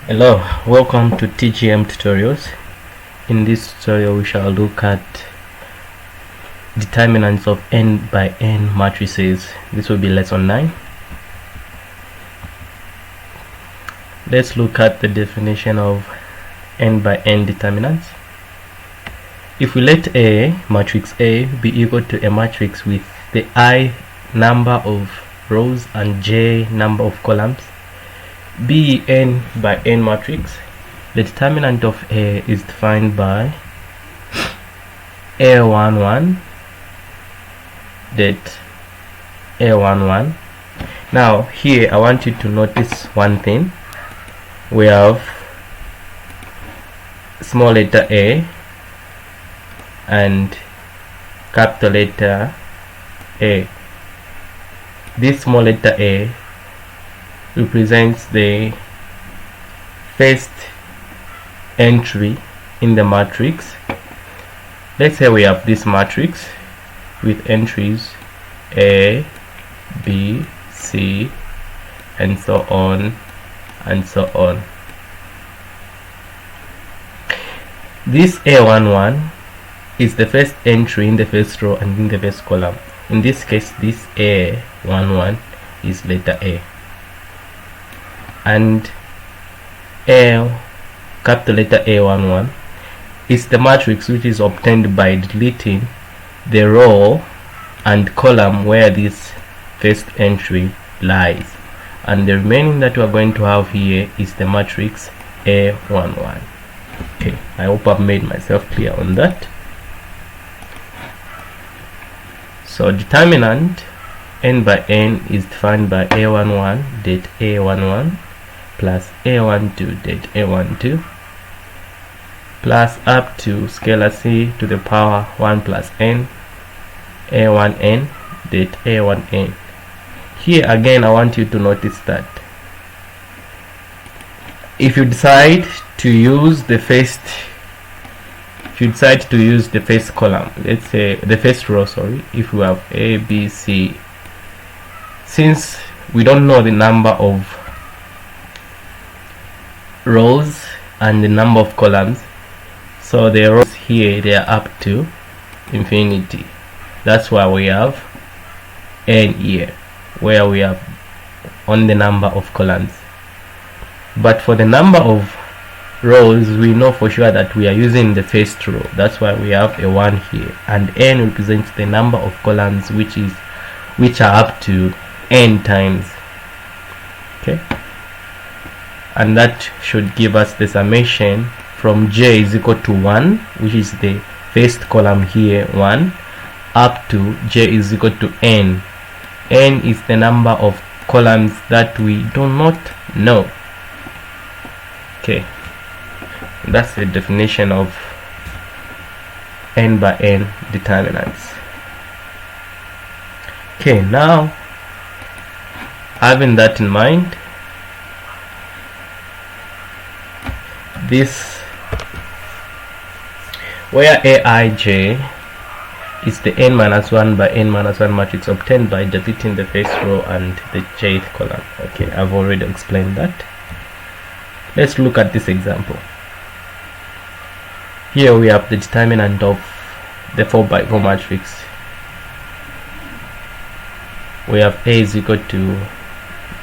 Hello, welcome to TGM tutorials. In this tutorial we shall look at determinants of n by n matrices. This will be lesson 9. Let's look at the definition of n by n determinants. If we let A, matrix A, be equal to a matrix with the I number of rows and j number of columns, be n by n matrix, the determinant of A is defined by A11 that A11. Now here I want you to notice one thing. We have small letter A and capital letter A. This small letter A represents the first entry in the matrix. Let's say we have this matrix with entries A, B, C, and so on and so on. This A11 is the first entry in the first row and in the first column. In this case, this A11 is letter A, and capital letter A11 is the matrix which is obtained by deleting the row and column where this first entry lies, and the remaining that we are going to have here is the matrix A11. Okay, I hope I've made myself clear on that. So determinant n by n is defined by A11 dot A11 plus A12 dot A12 plus up to scalar c to the power 1 plus n A1n dot A1n. Here again I want you to notice that if you decide to use the first column, let's say the first row, if we have A, B, C, since we don't know the number of rows and the number of columns, so the rows here, they are up to infinity. That's why we have n here, where we have on the number of columns. But for the number of rows, we know for sure that we are using the first row. That's why we have a 1 here, and n represents the number of columns which are up to n times. Okay, and that should give us the summation from j is equal to 1, which is the first column here, 1, up to j is equal to n. N is the number of columns that we do not know. Okay, that's the definition of n by n determinants. Okay, now having that in mind, this where Aij is the n minus 1 by n minus 1 matrix obtained by deleting the first row and the jth column. Okay, I've already explained that. Let's look at this example. Here we have the determinant of the 4 by 4 matrix. We have A is equal to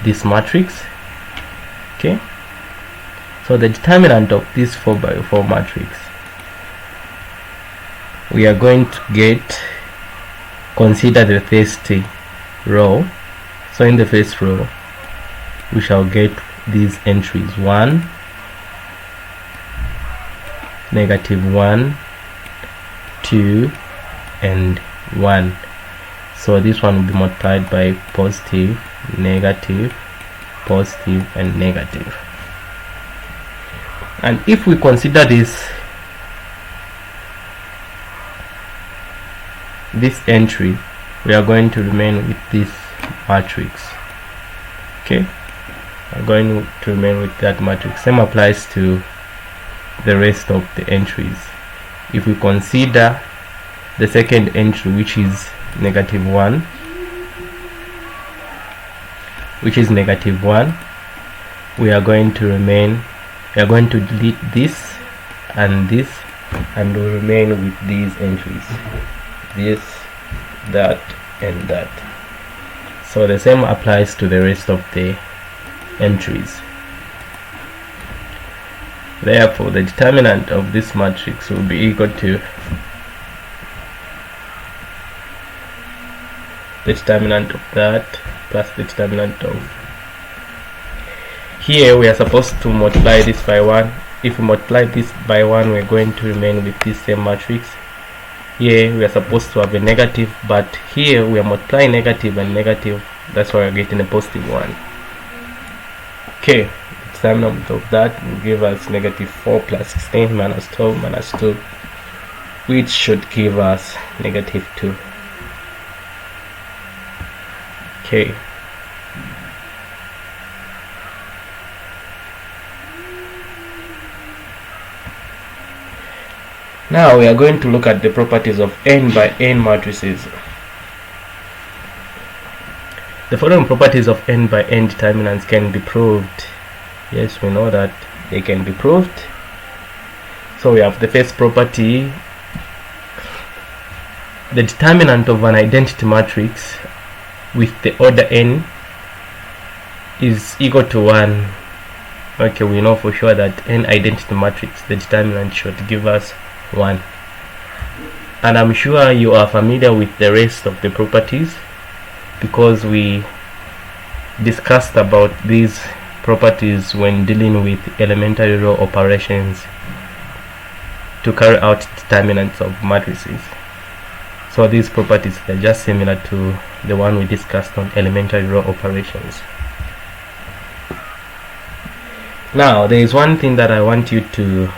this matrix. Okay, so the determinant of this 4 by 4 matrix, we are going to consider the first row. So in the first row we shall get these entries 1, -1, 2, and 1. So this one will be multiplied by positive, negative, positive, and negative. And if we consider this entry, we are going to remain with this matrix. Okay, we're going to remain with that matrix. Same applies to the rest of the entries. If we consider the second entry, which is -1, we are going to remain we are going to delete this and this, and we'll remain with these entries, this, that, and that. So the same applies to the rest of the entries. Therefore, the determinant of this matrix will be equal to the determinant of that plus the determinant of. Here we are supposed to multiply this by 1. If we multiply this by 1, we're going to remain with this same matrix. Here we are supposed to have a negative, but here we are multiplying negative and negative, that's why we're getting a positive 1. Okay, the determinant of that will give us negative 4 plus 16 minus 12 minus 2, which should give us negative 2. Okay. Now we are going to look at the properties of n by n matrices. The following properties of n by n determinants can be proved. Yes, we know that they can be proved. So we have the first property: the determinant of an identity matrix with the order n is equal to 1. Okay, we know for sure that n identity matrix, the determinant should give us 1. And I'm sure you are familiar with the rest of the properties, because we discussed about these properties when dealing with elementary row operations to carry out determinants of matrices. So these properties are just similar to the one we discussed on elementary row operations. Now there is one thing that I want you to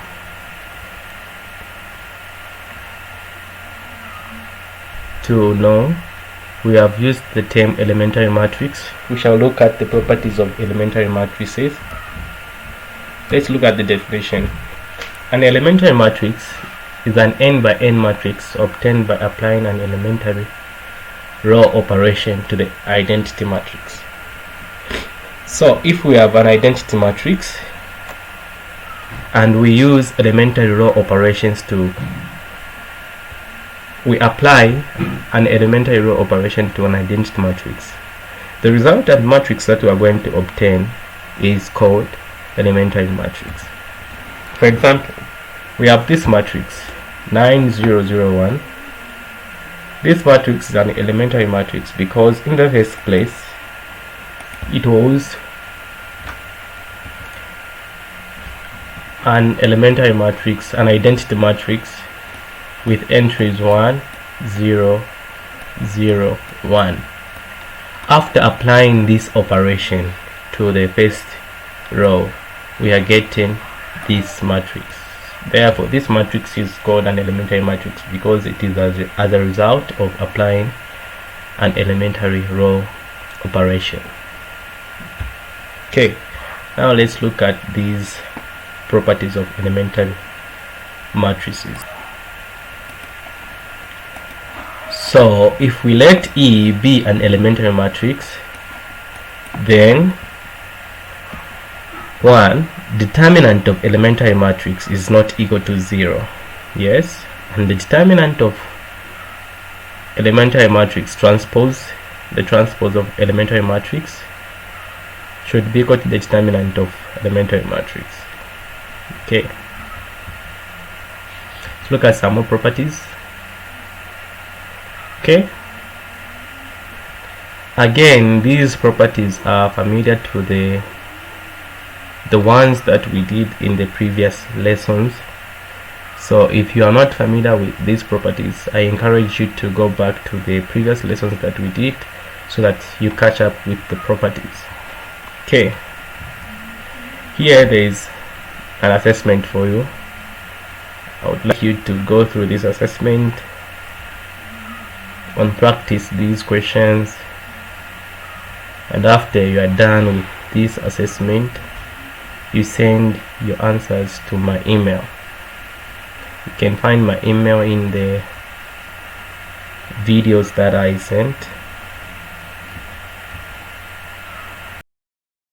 know. We have used the term elementary matrix. We shall look at the properties of elementary matrices. Let's look at the definition. An elementary matrix is an n by n matrix obtained by applying an elementary row operation to the identity matrix. So if we have an identity matrix and we use elementary row operations we apply an elementary row operation to an identity matrix, the resultant matrix that we are going to obtain is called elementary matrix. For example, we have this matrix 9001. This matrix is an elementary matrix because in the first place it was an elementary matrix, an identity matrix with entries 1, 0, 0, 1. After applying this operation to the first row, we are getting this matrix. Therefore, this matrix is called an elementary matrix because it is as a result of applying an elementary row operation. Okay, now let's look at these properties of elementary matrices. So if we let E be an elementary matrix, then 1, determinant of elementary matrix is not equal to 0. Yes, and the determinant of elementary matrix transpose, the transpose of elementary matrix, should be equal to the determinant of elementary matrix. Okay, let's look at some more properties. Okay, again, these properties are familiar to the ones that we did in the previous lessons. So if you are not familiar with these properties, I encourage you to go back to the previous lessons that we did so that you catch up with the properties. Okay, here there is an assessment for you. I would like you to go through this assessment and practice these questions, and after you are done with this assessment, you send your answers to my email. You can find my email in the videos that I sent.